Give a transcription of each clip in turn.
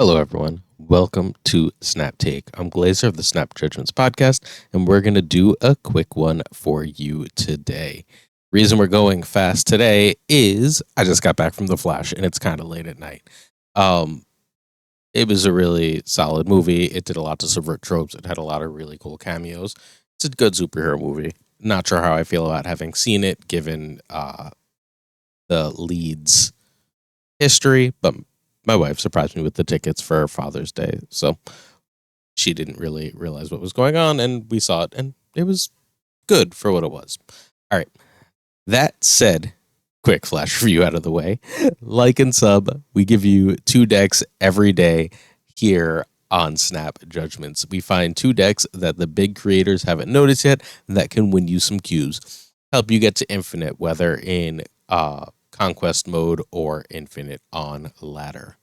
Hello, everyone. Welcome to Snap Take. I'm Glazer of the Snap Judgments podcast, and we're going to do a quick one for you today. Reason we're going fast today is I just got back from The Flash, and it's kind of late at night. Um, it was a really solid movie. It did a lot to subvert tropes. It had a lot of really cool cameos. It's a good superhero movie. Not sure how I feel about having seen it, given the lead's history, but my wife surprised me with the tickets for Father's Day, so she didn't really realize what was going on, and we saw it, and it was good for what it was. All right. That said, quick flash review out of the way. Like and sub. We give you 2 decks every day here on Snap Judgments. We find 2 decks that the big creators haven't noticed yet that can win you some cubes. Help you get to infinite, whether in conquest mode or infinite on ladder.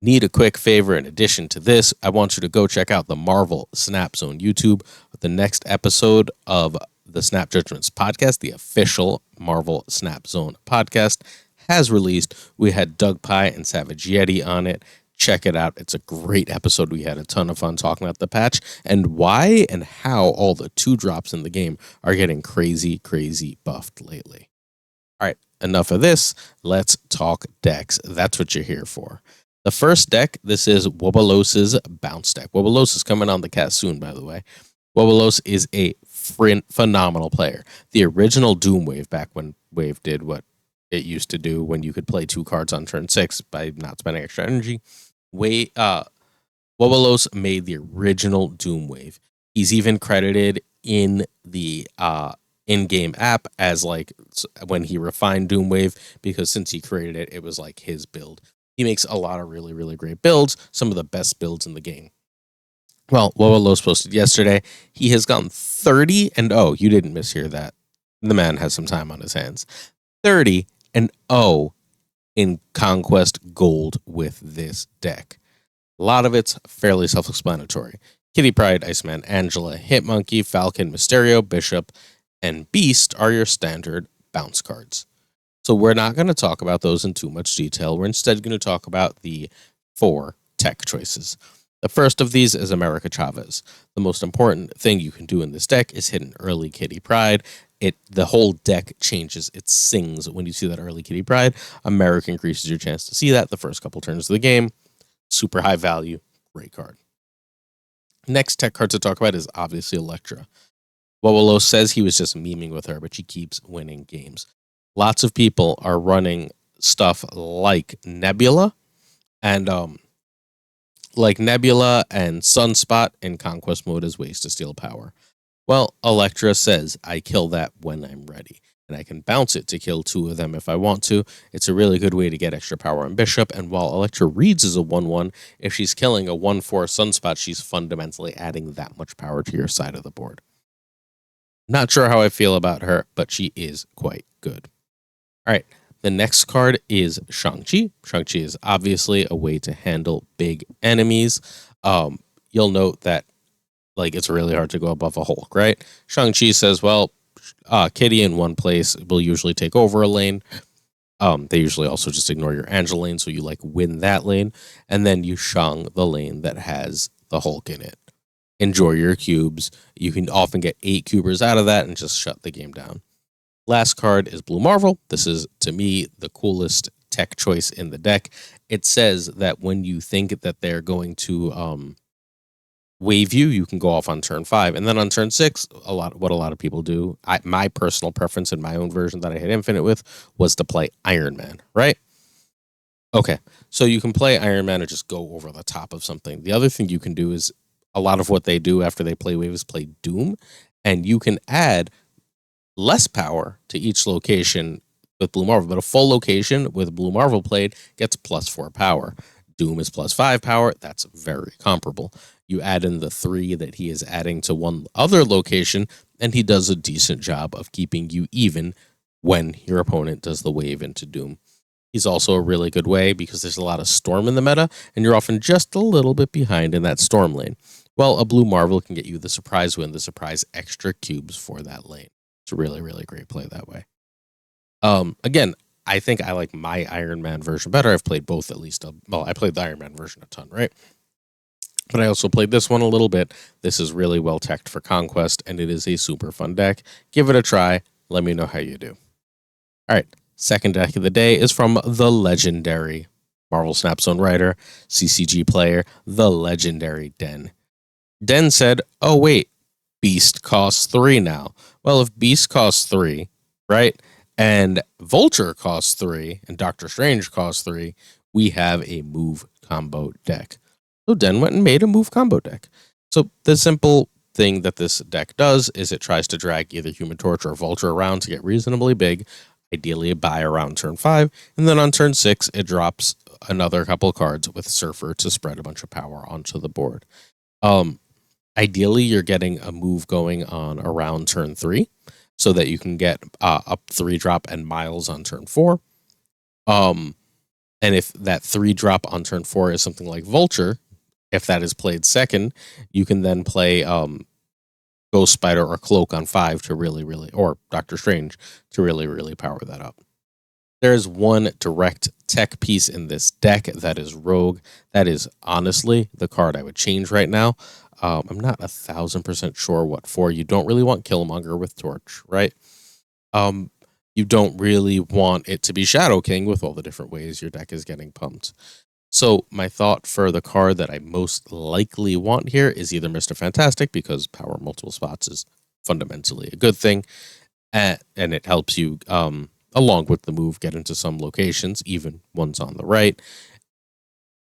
Need a quick favor in addition to this? I want you to go check out the Marvel Snap Zone YouTube. The next episode of the Snap Judgments podcast, the official Marvel Snap Zone podcast, has released. We had Doug Pye and Savage Yeti on it. Check it out. It's a great episode. We had a ton of fun talking about the patch and why and how all the 2-drops in the game are getting crazy buffed lately. All right, enough of this. Let's talk decks. That's what you're here for. The first deck, this is WWLos Bunce deck. WWLos is coming on the cast soon, by the way. WWLos is a phenomenal player. The original Doom Wave, back when Wave did what it used to do when you could play 2 cards on turn 6 by not spending extra energy. WWLos made the original Doom Wave. He's even credited in the in-game app as like when he refined Doom Wave, because since he created it, it was like his build. He makes a lot of really great builds, some of the best builds in the game. Well, WWLos posted yesterday, he has gone 30-0. You didn't mishear that. The man has some time on his hands. 30-0 in Conquest Gold with this deck. A lot of it's fairly self-explanatory. Kitty Pryde, Iceman, Angela, Hitmonkey, Falcon, Mysterio, Bishop, and Beast are your standard bounce cards. So we're not going to talk about those in too much detail. We're instead going to talk about the 4 tech choices. The first of these is America Chavez. The most important thing you can do in this deck is hit an early Kitty Pryde. The whole deck changes. It sings when you see that early Kitty Pryde. America increases your chance to see that the first couple turns of the game. Super high value. Great card. Next tech card to talk about is obviously Elektra. WWLos says he was just memeing with her, but she keeps winning games. Lots of people are running stuff like Nebula and Sunspot in Conquest mode as ways to steal power. Well, Elektra says, I kill that when I'm ready, and I can bounce it to kill 2 of them if I want to. It's a really good way to get extra power on Bishop, and while Elektra reads as a 1/1, if she's killing a 1/4 Sunspot, she's fundamentally adding that much power to your side of the board. Not sure how I feel about her, but she is quite good. All right, the next card is Shang-Chi. Shang-Chi is obviously a way to handle big enemies. You'll note that it's really hard to go above a Hulk, right? Shang-Chi says, well, Kitty in one place will usually take over a lane. They usually also just ignore your Angela lane, so you win that lane, and then you Shang the lane that has the Hulk in it. Enjoy your cubes. You can often get 8 cubers out of that and just shut the game down. Last card is Blue Marvel. This is, to me, the coolest tech choice in the deck. It says that when you think that they're going to wave you, you can go off on turn 5. And then on turn 6, what a lot of people do, my personal preference in my own version that I hit Infinite with, was to play Iron Man, right? Okay, so you can play Iron Man and just go over the top of something. The other thing you can do is, a lot of what they do after they play Wave is play Doom, and you can add less power to each location with Blue Marvel, but a full location with Blue Marvel played gets +4 power. Doom is +5 power. That's very comparable. You add in the 3 that he is adding to one other location, and he does a decent job of keeping you even when your opponent does the wave into Doom. He's also a really good way because there's a lot of Storm in the meta, and you're often just a little bit behind in that Storm lane. Well, a Blue Marvel can get you the surprise win, the surprise extra cubes for that lane. It's a really great play that way. Again, I think I like my Iron Man version better. I've played both at least. Well, I played the Iron Man version a ton, right? But I also played this one a little bit. This is really well teched for Conquest, and it is a super fun deck. Give it a try. Let me know how you do. All right, second deck of the day is from the legendary Marvel Snap Zone writer, CCG player, the legendary Den. Den said, oh, wait, Beast costs 3 now. Well, if Beast costs 3, right, and Vulture costs 3, and Doctor Strange costs 3, we have a move combo deck. So Den went and made a move combo deck. So the simple thing that this deck does is it tries to drag either Human Torch or Vulture around to get reasonably big, ideally by around turn 5, and then on turn 6, it drops another couple cards with Surfer to spread a bunch of power onto the board. Ideally, you're getting a move going on around turn 3 so that you can get up 3-drop and Miles on turn 4. And if that 3-drop on turn 4 is something like Vulture, if that is played second, you can then play Ghost Spider or Cloak on 5 to really, or Doctor Strange to really power that up. There's one direct tech piece in this deck that is Rogue. That is honestly the card I would change right now. I'm not 1,000% sure what for. You don't really want Killmonger with Torch, right? You don't really want it to be Shadow King with all the different ways your deck is getting pumped. So my thought for the card that I most likely want here is either Mr. Fantastic, because power multiple spots is fundamentally a good thing, and it helps you, along with the move, get into some locations, even ones on the right.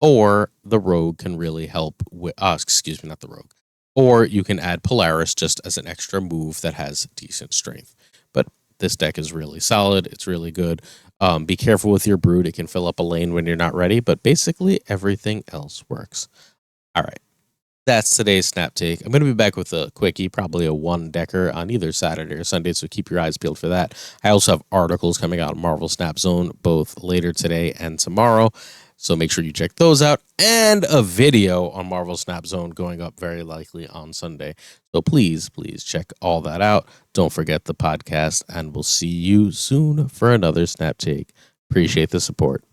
Or the Rogue can really help with, not the Rogue. Or you can add Polaris just as an extra move that has decent strength. But this deck is really solid. It's really good. Be careful with your Brood. It can fill up a lane when you're not ready, but basically everything else works. All right. That's today's Snap Take. I'm going to be back with a quickie, probably a 1-decker on either Saturday or Sunday, so keep your eyes peeled for that. I also have articles coming out on Marvel Snap Zone both later today and tomorrow, so make sure you check those out, and a video on Marvel Snap Zone going up very likely on Sunday. So please check all that out. Don't forget the podcast, and we'll see you soon for another Snap Take. Appreciate the support.